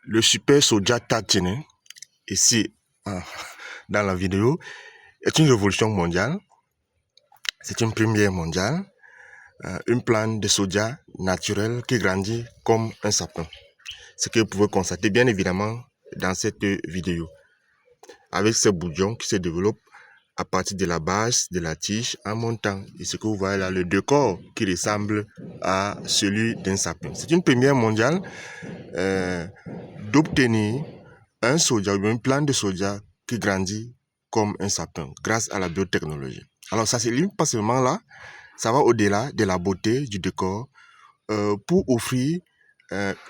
Le super soja Tatine, ici dans la vidéo, est une révolution mondiale. C'est une première mondiale. Une plante de soja naturel qui grandit comme un sapin. Ce que vous pouvez constater bien évidemment dans cette vidéo. Avec ce bourgeon qui se développe à partir de la base de la tige en montant. Et ce que vous voyez là, le décor qui ressemble à celui d'un sapin. C'est une première mondiale d'obtenir un soja ou une plante de soja qui grandit comme un sapin grâce à la biotechnologie. Alors ça se limite pas seulement là, ça va au-delà de la beauté du décor pour offrir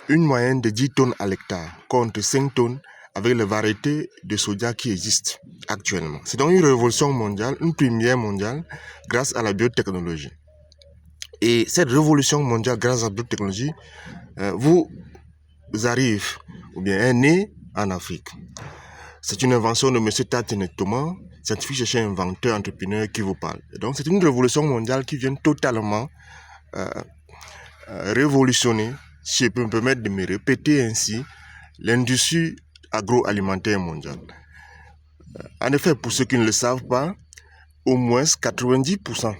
une moyenne de 10 tonnes à l'hectare contre 5 tonnes avec les variétés de soja qui existent actuellement. C'est donc une révolution mondiale, une première mondiale grâce à la biotechnologie. Et cette révolution mondiale grâce à la biotechnologie vous arrive ou bien est née en Afrique. C'est une invention de M. Tatine Thomas, scientifique, chercheur, inventeur, entrepreneur qui vous parle. Et donc c'est une révolution mondiale qui vient totalement révolutionner, si je peux me permettre de me répéter ainsi, l'industrie agroalimentaire mondiale. En effet, pour ceux qui ne le savent pas, au moins 90%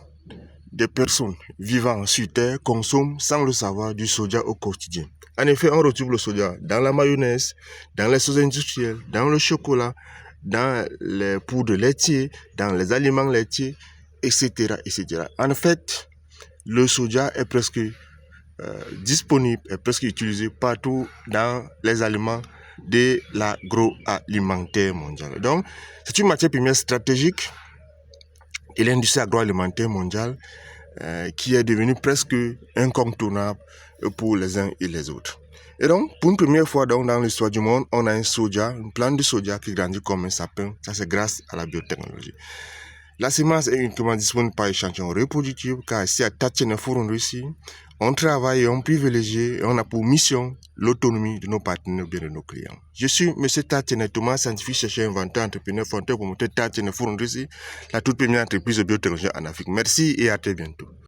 des personnes vivant sur Terre consomment sans le savoir du soja au quotidien. En effet, on retrouve le soja dans la mayonnaise, dans les sauces industrielles, dans le chocolat, dans les poudres laitières, dans les aliments laitiers, etc., etc. En fait, le soja est presque disponible, est presque utilisé partout dans les aliments de l'agroalimentaire mondial. Donc, c'est une matière première stratégique de l'industrie agroalimentaire mondiale qui est devenue presque incontournable pour les uns et les autres. Et donc, pour une première fois dans l'histoire du monde, on a un soja, une plante de soja qui grandit comme un sapin. Ça, c'est grâce à la biotechnologie. La semence est uniquement disponible par échantillon reproductible, car ici à Tatine en Russie, on travaille et on privilégie et on a pour mission l'autonomie de nos partenaires et de nos clients. Je suis M. Tatine Thomas, scientifique, chercheur, inventeur, entrepreneur, fondateur, promoteur Tatine Russie, la toute première entreprise de biotechnologie en Afrique. Merci et à très bientôt.